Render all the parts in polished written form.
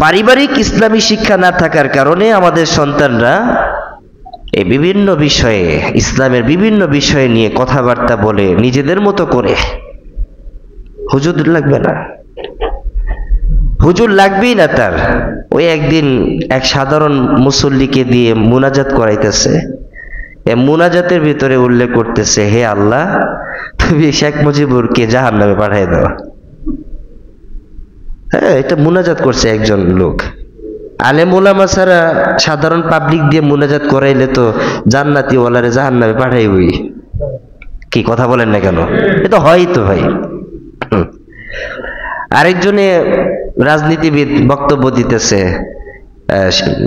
পারিবারিক ইসলামী শিক্ষা না থাকার কারণে আমাদের সন্তানরা এই বিভিন্ন বিষয়ে, ইসলামের বিভিন্ন বিষয় নিয়ে কথাবার্তা বলে নিজেদের মতো করে। হুজুর লাগবে না, হুজুর লাগবেই না তার। ওই একদিন এক সাধারণ মুসল্লিকে দিয়ে মুনাজাত করাইতেছে। এই মুনাজাতের ভিতরে উল্লেখ করতেছে, হে আল্লাহ, তুমি শেখ মুজিবুরকে জাহান্নামে পাঠিয়ে দাও। হ্যাঁ, এটা মুনাজাত করছে একজন লোক। আলেম ওলামা ছাড়া সাধারণ পাবলিক দিয়ে মুনাজাত করাইলে তো জান্নাতি ওয়ালারে জাহান্নামে পাঠাইবই। কি কথা বলেন না কেন? এটা হয় তো ভাই। আরেকজনে রাজনীতিবিদ বক্তব্য দিতেছে,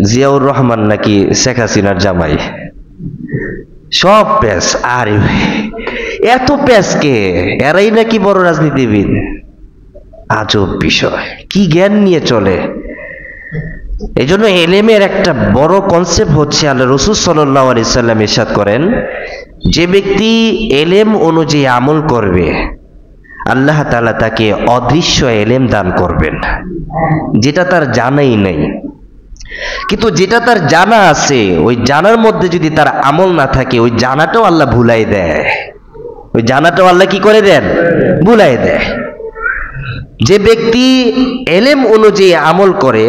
জিয়াউর রহমান নাকি শেখ হাসিনার জামাই। সব প্যাস। আরে ভাই, এত প্যাস কে? এরাই নাকি বড় রাজনীতিবিদ? আজব বিষয়, কি জ্ঞান নিয়ে চলে। এই জন্য এলেমের একটা বড় কনসেপ্ট হচ্ছে, আল্লাহ রাসূল সাল্লাল্লাহু আলাইহি সাল্লাম ইরশাদ করেন, যে ব্যক্তি এলেম অনুযায়ী আমল করবে আল্লাহ তাআলা তাকে অদৃশ্য এলেম দান করবেন, যেটা তার জানাই নেই। কিন্তু যেটা তার জানা আছে, ওই জানার মধ্যে যদি তার আমল না থাকে, ওই জানাটাও আল্লাহ ভুলাই দেয়। ওই জানাটাও আল্লাহ কি করে দেন? ভুলাই দেয়। যে ব্যক্তি এলেম অনুযায়ী আমল করে,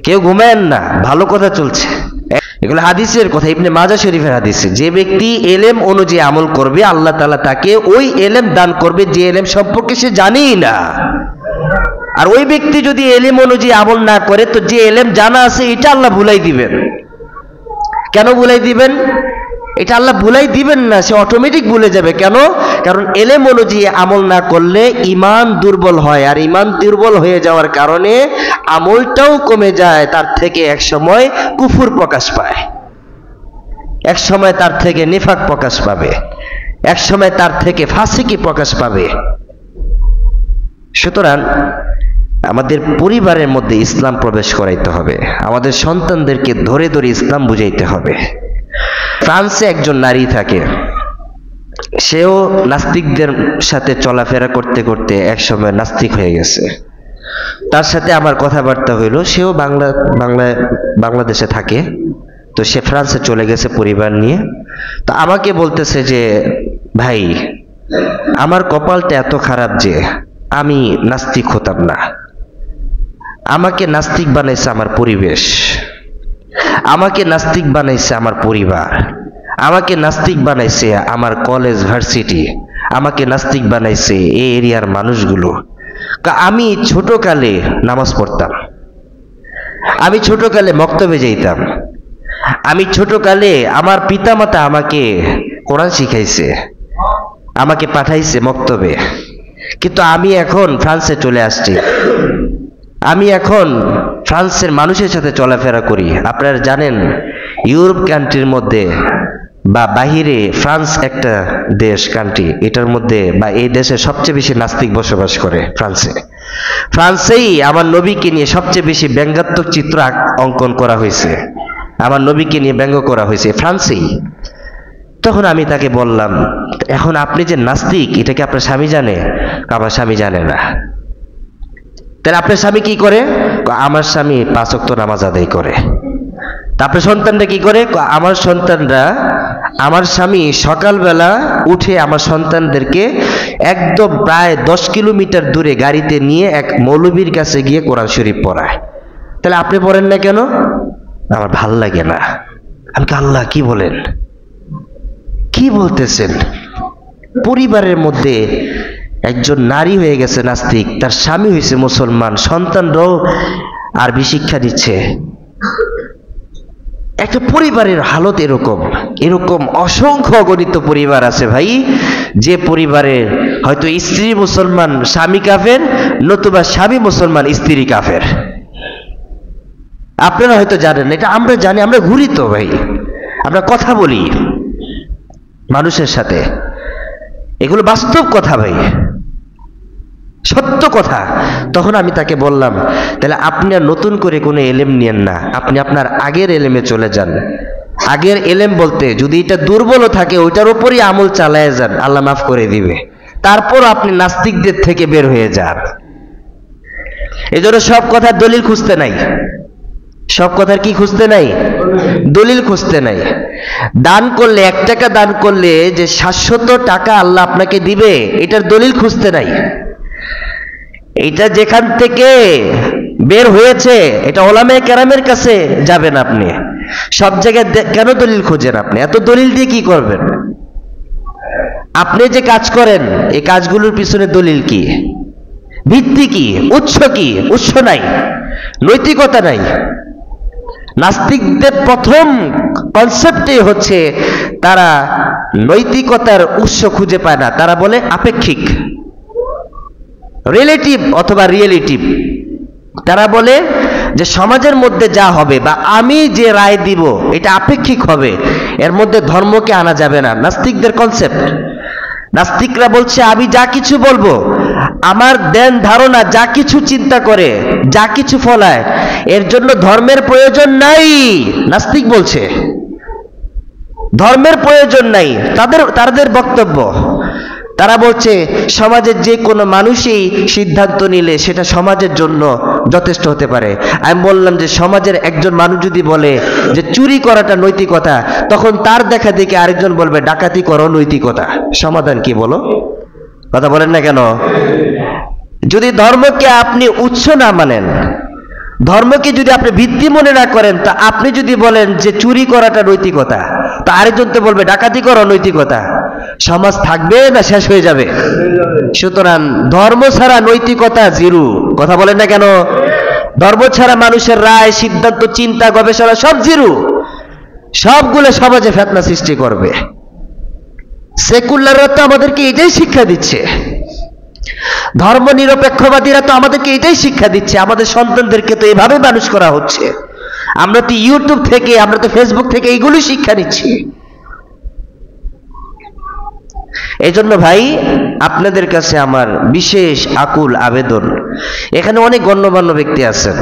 কেউ ঘুমায়েন না, ভালো কথা চলছে, এগুলো হাদিসের কথা, ইবনে মাজাহ শরীফের হাদিসে। যে ব্যক্তি এলেম অনুযায়ী আমল করবে আল্লাহ তাআলা তাকে ওই এলেম দান করবে যে এলেম সম্পর্কে সে জানেই না। আর ওই ব্যক্তি যদি এলেম অনুযায়ী আমল না করে, তো যে এলেম জানা আছে এটা আল্লাহ ভুলাই দিবেন। কেন ভুলাই দিবেন? এটা আল্লাহ ভুলাই দিবেন না, সে অটোমেটিক ভুলে যাবে। কেন? কারণ এলেম অনুযায়ী আমল না করলে ঈমান দুর্বল হয়, আর ঈমান দুর্বল হয়ে যাওয়ার কারণে আমলটাও কমে যায়। তার থেকে এক সময় কুফর প্রকাশ পায়, এক সময় তার থেকে নিফাক প্রকাশ পাবে, এক সময় তার থেকে ফাসিকি প্রকাশ পাবে। সুতরাং আমাদের পরিবারের মধ্যে ইসলাম প্রবেশ করাইতে হবে, আমাদের সন্তানদেরকে ধরে ধরে ইসলাম বুঝাইতে হবে। ফ্রান্সে একজন নারী থাকে, সেও নাস্তিকদের সাথে চলাফেরা করতে করতে একসময় নাস্তিক হয়ে গেছে। তার সাথে আমার কথাবার্তা হইল, সেও বাংলাদেশে থাকে, তো সে ফ্রান্সে চলে গেছে পরিবার নিয়ে। তো আমাকে বলতেছে যে, ভাই, আমার কপালটা এত খারাপ যে আমি নাস্তিক হতাম না। আমাকে নাস্তিক বানাইছে আমার পরিবেশ, আমাকে নাস্তিক বানাইছে আমার পরিবার, আমাকে নাস্তিক বানাইছে আমার কলেজ ভার্সিটি, আমাকে নাস্তিক বানাইছে এই এরিয়ার মানুষগুলো। আমি ছোটকালে নামাজ পড়তাম, আমি ছোটকালে মক্তবে যাইতাম, আমি ছোটকালে আমার পিতামাতা আমাকে কোরআন শিখাইছে, আমাকে পাঠাইছে মক্তবে। কিন্তু আমি এখন ফ্রান্সে চলে আসছি, আমি এখন ফ্রান্সের মানুষের সাথে চলাফেরা করি। আপনারা জানেন, ইউরোপ কান্ট্রির মধ্যে বা বাহিরে ফ্রান্স একটা দেশ, কান্ট্রি, এটার মধ্যে বা এই দেশে সবচেয়ে বেশি নাস্তিক বসবাস করে ফ্রান্সে। ফ্রান্সেই আমার নবীকে নিয়ে সবচেয়ে বেশি ব্যঙ্গাত্মক চিত্র অঙ্কন করা হয়েছে, আমার নবীকে নিয়ে ব্যঙ্গ করা হয়েছে ফ্রান্সেই। তখন আমি তাকে বললাম, এখন আপনি যে নাস্তিক, এটা কি আপনার স্বামী জানে? আমার স্বামী জানে না। তাহলে আপনার স্বামী কি করে? আমার স্বামী 5 ওয়াক্ত নামাজ আদায় করে। তারপরে সন্তানরা কি করে? আমার সন্তানরা, আমার স্বামী সকালবেলা উঠে আমার সন্তানদেরকে একদম প্রায় 10 কিলোমিটার দূরে গাড়িতে নিয়ে এক মৌলবীর কাছে গিয়ে কোরআন শরীফ পড়ায়। তাহলে আপনি পড়েন না কেন? আমার ভাল লাগে না। আমি আল্লাহ, কি বলেন, কি বলতেছেন? পরিবারের মধ্যে একজন নারী হয়ে গেছে নাস্তিক, তার স্বামী হয়েছে মুসলমান, সন্তানরাও আরবি শিক্ষা দিচ্ছে। একটা পরিবারের হালত এরকম, এরকম অসংখ্য অগণিত পরিবার আছে ভাই, যে পরিবারে হয়তো স্ত্রী মুসলমান স্বামী কাফের, নতুবা স্বামী মুসলমান স্ত্রী কাফের। আপনারা হয়তো জানেন, এটা আমরা জানি, আমরা ঘুরি তো ভাই, আমরা কথা বলি মানুষের সাথে, এগুলো বাস্তব কথা ভাই, সত্য কথা। তখন আমি তাকে বললাম, তাহলে আপনি আর নতুন করে কোনো এলেম নিয়েন না, আপনি আপনার আগের এলেমে চলে যান। আগের এলেম বলতে যদি এটা দুর্বলও থাকে, ওইটার উপরই আমল চালায় যান, আল্লাহ মাফ করে দিবে। তারপর আপনি নাস্তিকদের থেকে বের হয়ে যান। এই জন্য সব কথার দলিল খুঁজতে নাই, সব কথার কি খুঁজতে নাই? দলিল খুঁজতে নাই। দান করলে 1 টাকা দান করলে যে 700 টাকা আল্লাহ আপনাকে দিবে, এটার দলিল খুঁজতে নাই। এটা যেখান থেকে বের হয়েছে এটা ওলামায়ে কেরামের কাছে যাবেন আপনি। সব জায়গায় কেন দলিল খোঁজেন আপনি? এত দলিল দিয়ে কি করবেন? আপনি যে কাজ করেন এই কাজগুলোর পিছনে দলিল কি, ভিত্তি কি, উৎস কি? উৎস নাই, নৈতিকতা নাই। নাস্তিকদের প্রথম কনসেপ্টই হচ্ছে তারা নৈতিকতার উৎস খুঁজে পায় না। তারা বলে আপেক্ষিক, রিলেটিভ অথবা রিয়েলিটিভ। তারা বলে যে সমাজের মধ্যে যা হবে বা আমি যে রায় দিব এটা আপেক্ষিক হবে, এর মধ্যে ধর্মকে আনা যাবে না। নাস্তিকদের কনসেপ্ট। নাস্তিকরা বলছে আমি যা কিছু বলবো, আমার ধ্যান ধারণা যা কিছু চিন্তা করে, যা কিছু ফলায়, এর জন্য ধর্মের প্রয়োজন নাই। নাস্তিক বলছে ধর্মের প্রয়োজন নাই। তাদের বক্তব্য, তারা বলছে সমাজের যে কোনো মানুষই সিদ্ধান্ত নিলে সেটা সমাজের জন্য যথেষ্ট হতে পারে। আমি বললাম যে সমাজের একজন মানুষ যদি বলে যে চুরি করাটা নৈতিকতা, তখন তার দেখা দেখে আরেকজন বলবে ডাকাতি করো নৈতিকতা। সমাধান কি বলো? কথা বলেন না কেন? যদি ধর্মকে আপনি উৎস না মানেন, ধর্মকে যদি আপনি ভিত্তি মনে না করেন, তা আপনি যদি বলেন যে চুরি করাটা নৈতিকতা, তা আরেকজন তো বলবে ডাকাতি করো নৈতিকতা। সমাজ থাকবে না শেষ হয়ে যাবে? সুতরাং ধর্ম ছাড়া নৈতিকতা জিরো। কথা বলেন না কেন? ধর্ম ছাড়া মানুষের রায়, সিদ্ধান্ত, চিন্তা, গবেষণা সব জিরো। সবগুলো সমাজে ফিতনা সৃষ্টি করবে। সেকুলাররা তো আমাদেরকে এটাই শিক্ষা দিচ্ছে, ধর্ম নিরপেক্ষবাদীরা তো আমাদেরকে এটাই শিক্ষা দিচ্ছে। আমাদের সন্তানদেরকে তো এভাবে মানুষ করা হচ্ছে। আমরা তো ইউটিউব থেকে, আমরা তো ফেসবুক থেকে এইগুলো শিক্ষা নিচ্ছি। এই জন্য ভাই আপনাদের কাছে আমার বিশেষ আকুল আবেদন, এখানে অনেক গণ্যমান্য ব্যক্তি আছেন,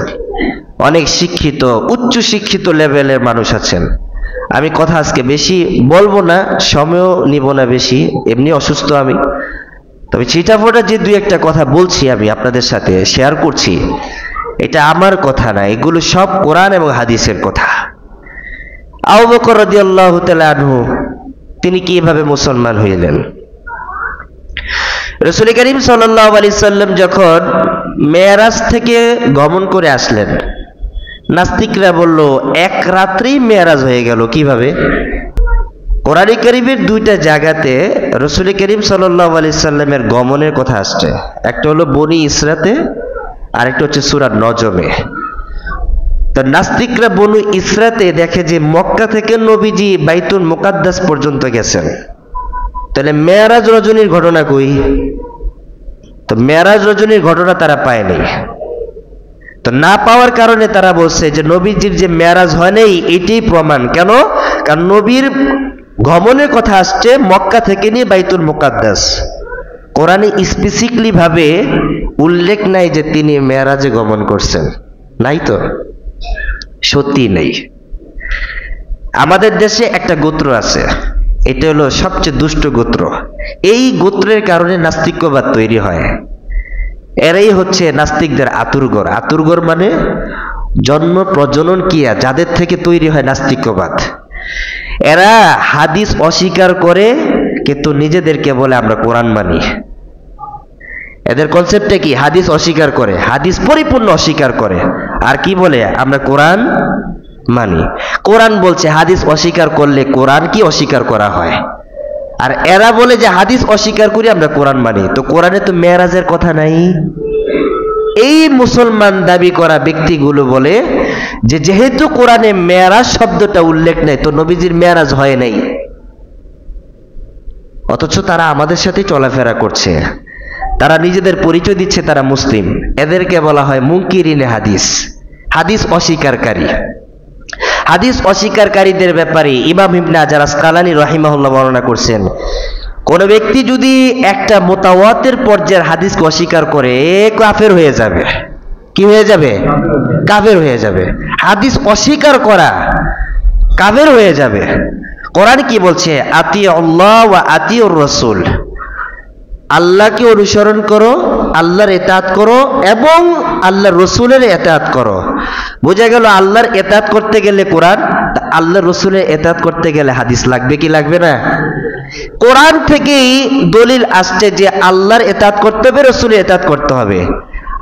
অনেক শিক্ষিত, উচ্চ শিক্ষিত লেভেলের মানুষ আছেন। আমি কথা আজকে বেশি বলবো না, সময়ও নিব না বেশি, এমনি অসুস্থ আমি। তবে চিটাফোটা যে 2-1টা কথা বলছি আমি আপনাদের সাথে শেয়ার করছি, এটা আমার কথা না, এগুলো সব কোরআন এবং হাদিসের কথা। আবু বকর রাদিয়াল্লাহু তাআলা আনহু তিনি কিভাবে মুসলমান হইলেন? রাসূল করিম সাল্লাল্লাহু আলাইহি সাল্লাম যখন মেরাজ থেকে গমন করে আসলেন, নাস্তিকরা বলল 1 রাত্রেই মেরাজ হয়ে গেল। কিভাবে? কোরআন কারীমের 2টা জায়গাতে রাসূল করিম সাল্লাল্লাহু আলাইহি সাল্লামের গমনের কথা আসছে। একটা হলো বনি ইসরাতে, আর একটা হচ্ছে সূরা নজমে। তো নাস্তিকরা বনি ইসরাতে দেখে যে মক্কা থেকে নবীজি বাইতুল মুকাদ্দাস পর্যন্ত গেছেন, তাহলে মেরাজ রজনীর ঘটনা কই? তো মেরাজ রজনীর ঘটনা তারা পায়নি। তো না পাওয়ার কারণে তারা বলছে যে নবীজির যে মেরাজ হয় নাই এটাই প্রমাণ। কেন? কারণ নবীর গমনের কথা আসছে মক্কা থেকে নিয়ে বাইতুল মুকাদ্দাস। কোরআনে স্পেসিফিকলি ভাবে উল্লেখ নাই যে তিনি মেরাজে গমন করছেন, নাই তো, সত্যি নেই। আমাদের দেশে একটা গোত্র আছে, এটা হলো সবচেয়ে দুষ্ট গোত্র। এই গোত্রের কারণে নাস্তিক্যবাদ তৈরি হয়। এরাই হচ্ছে নাস্তিকদের আতুরঘর। আতুরঘর মানে জন্ম প্রজনন কিয়া, যাদের থেকে তৈরি হয় নাস্তিক্যবাদ। এরা হাদিস অস্বীকার করে কিন্তু নিজেদেরকে বলে আমরা কোরআন মানি। এদের কনসেপ্টটা কি? হাদিস অস্বীকার করে, হাদিস পরিপূর্ণ অস্বীকার করে, আর কি বলে আমরা কোরআন মানি। কোরআন বলছে হাদিস অস্বীকার করলে কোরআন কি অস্বীকার করা হয়, আর এরা বলে যে হাদিস অস্বীকার করি আমরা কোরআন মানি। তো কোরআনে তো মেরাজের কথা নাই। এই মুসলমান দাবি করা ব্যক্তিগুলো বলে যে যেহেতু কোরআনে মেরাজ শব্দটা উল্লেখ নেই, তো নবীজির মেরাজ হয় নাই। অথচ তারা আমাদের সাথে চলাফেরা করছে, তারা নিজেদের পরিচয় দিচ্ছে তারা মুসলিম। এদেরকে বলা হয় মুনকিরিনে হাদিস, হাদিস অস্বীকারী। হাদিস অস্বীকারীদের ব্যাপারে ইমাম ইবনে হাজার আসকালানী রাহিমাহুল্লাহ বর্ণনা করছেন, কোন ব্যক্তি যদি একটা মুতাওয়াতির পর্যায়ের হাদিসকে অস্বীকার করে কাফের হয়ে যাবে। কি হয়ে যাবে? কাফের হয়ে যাবে। হাদিস অস্বীকার করা কাফের হয়ে যাবে। কোরআন কি বলছে? আতি আল্লাহ ওয়া আতিউর রাসূল, আল্লাহকে অনুসরণ করো, আল্লাহর ইতাআত করো এবং আল্লাহর রসুলের ইতাআত করো। বোঝা গেল আল্লাহর ইতাআত করতে গেলে কোরআন, আল্লাহর রসুলের ইতাআত করতে গেলে হাদিস লাগবে কি লাগবে না? কোরআন থেকেই দলিল আসছে যে আল্লাহর ইতাআত করতে হবে, রসুলের ইতাআত করতে হবে।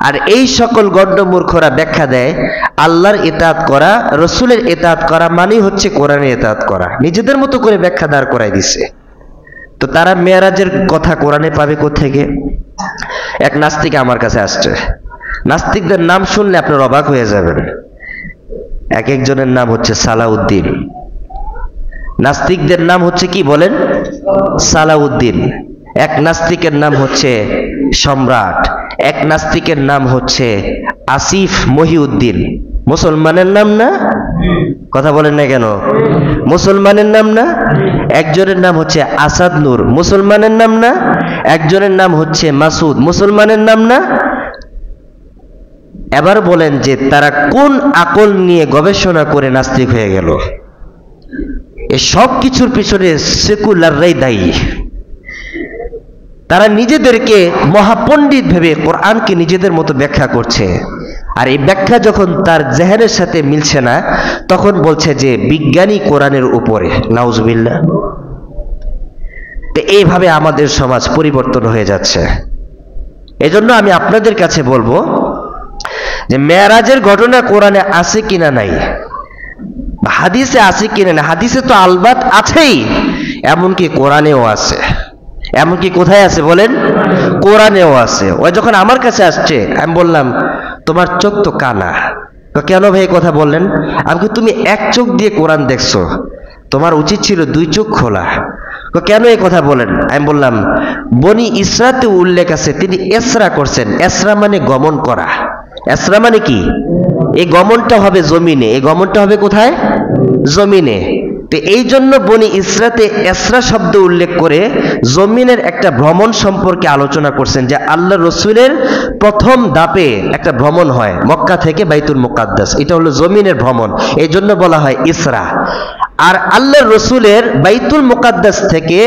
আর এই সকল গণ্ডমূর্খরা ব্যাখ্যা দেয় আল্লাহর ইতাআত করা, রসুলের ইতাআত করা মানেই হচ্ছে কোরআনের ইতাআত করা। নিজেদের মতো করে ব্যাখ্যা দাঁড় করাই দিছে। তো তারা মেরাজের কথা কোরআনে পাবে কোত্থেকে? এক নাস্তিক আমার কাছে আসছে। নাস্তিকদের নাম শুনলে আপনার অবাক হয়ে যাবেন। এক একজনের নাম হচ্ছে সালাউদ্দিন। নাস্তিকদের নাম হচ্ছে কি বলেন? সালাউদ্দিন। এক নাস্তিকের নাম হচ্ছে সম্রাট, এক নাস্তিকের নাম হচ্ছে আসিফ মহিউদ্দিন। মুসলমানের নাম না? কথা বলেন না কেন? মুসলমানের নাম না? একজনের নাম হচ্ছে আসাদ নূর, মুসলমানের নাম না? একজনের নাম হচ্ছে মাসুদ, মুসলমানের নাম না? এবার বলেন যে তারা কোন আকল নিয়ে গবেষণা করে নাস্তিক হয়ে গেল? এই সব কিছুর পিছনে সেকুলাররাই দায়ী। তারা নিজেদেরকে মহাপণ্ডিত ভেবে কোরআনকে নিজেদের মতো ব্যাখ্যা করছে, আর এই ব্যাখ্যা যখন তার জেহেনের সাথে মিলছে না তখন বলছে যে বিজ্ঞানী কোরআনের উপরে। নাউজুবিল্লাহ। তো এইভাবে আমাদের সমাজ পরিবর্তন হয়ে যাচ্ছে। এজন্য আমি আপনাদের কাছে বলবো যে মেরাজের ঘটনা কোরআনে আছে কিনা নাই, হাদিসে আছে কিনা না। হাদিসে তো আলবাত আছেই, এমনকি কোরআনেও আছে। এমনকি কোথায় আছে বলেন? কোরআনেও আছে। ওই যখন আমার কাছে আসছে আমি বললাম তোমার চোখ তো কানা। কেন ভাই কথা বললেন? আমি তুমি এক চোখ দিয়ে কোরআন দেখছো, তোমার উচিত ছিল দুই চোখ খোলা। কেন এই কথা বলেন? আমি বললাম বনি ইসরাতে উল্লেখ আছে তিনি এসরা করছেন। এসরা মানে গমন করা। এসরা মানে কি? এই গমনটা হবে জমিনে। এই গমনটা হবে কোথায়? জমিনে। তো এই জন্য বনি ইসরাতে এসরা শব্দ উল্লেখ করে জমিনের একটা ভ্রমণ সম্পর্কে আলোচনা করছেন, যে আল্লাহ রসুলের প্রথম ধাপে একটা ভ্রমণ হয় মক্কা থেকে বাইতুল মুকাদ্দাস। এটা হলো জমিনের ভ্রমণ, এই জন্য বলা হয় ইসরা। আর আল্লাহ রসুলের বাইতুল মুকাদ্দাস থেকে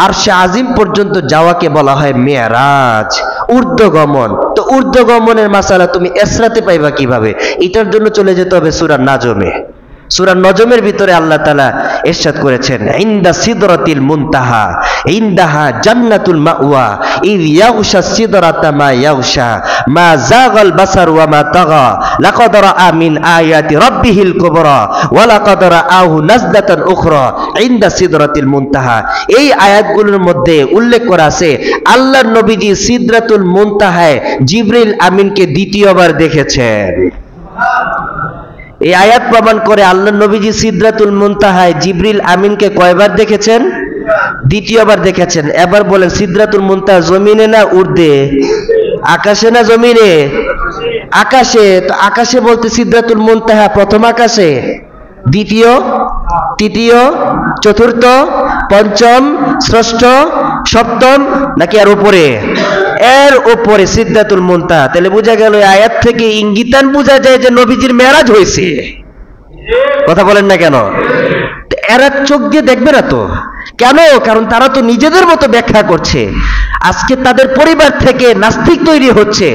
আরশে আজিম পর্যন্ত যাওয়াকে বলা হয় মেরাজ, ঊর্ধ্বগমন। তো ঊর্ধ্বগমনের মাসালা তুমি এসরাতে পাইবা কিভাবে? এটার জন্য চলে যেতে হবে সূরা নাজমে। সূরা নজমের ভিতরে আল্লাহ তাআলা ইরশাদ করেছেন ইনদা সিদরাতিল মুনতাহা ইনদাহা জান্নাতুল মাওয়া ইয ইয়াগশা সিদরাতা মা ইয়াগশা মা যাগাল বাসার ওয়া মা তাগা লাকাদ রাআ মিন আয়াতি রাব্বিহিল কুবরা ওয়া লাকাদ রাআহু নাজলাতান উখরা ইনদা সিদরাতিল মুনতাহা। এই আয়াতগুলোর মধ্যে উল্লেখ করা আছে আল্লাহর নবীজি সিদরাতুল মুনতাহায় জিবরিল আমিনকে দ্বিতীয়বার দেখেছেন। এই আয়াত প্রমাণ করে আল্লাহ নবীজি সিদরাতুল মুনতাহায় জিবরিল আমিনকে কয়বার দেখেছেন? দ্বিতীয়বার দেখেছেন। এবার বলেন সিদরাতুল মুনতাহা জমিনে না ঊর্ধ্বে? আকাশে না জমিনে? আকাশে। তো আকাশে বলতে সিদরাতুল মুনতাহা প্রথম আকাশে, দ্বিতীয়, তৃতীয়, চতুর্থ, পঞ্চম, ষষ্ঠ, সপ্তম, নাকি আর উপরে? এর উপরে সিদরাতুল মুনতাহা। তাহলে বোঝা গেল এই আয়াত থেকে ইঙ্গিতান বোঝা যায় যে নবীজির মেরাজ হয়েছে। কথা বলেন না কেন? এরা চোখ দিয়ে দেখবে না তো কেন? কারণ তারা তো নিজেদের মতো ব্যাখ্যা করছে। আজকে তাদের পরিবার থেকে নাস্তিক তৈরি হচ্ছে।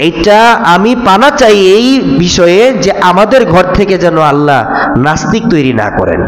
এইটা আমি পানা চাই এই বিষয়ে যে আমাদের ঘর থেকে যেন আল্লাহ নাস্তিক তৈরি না করেন।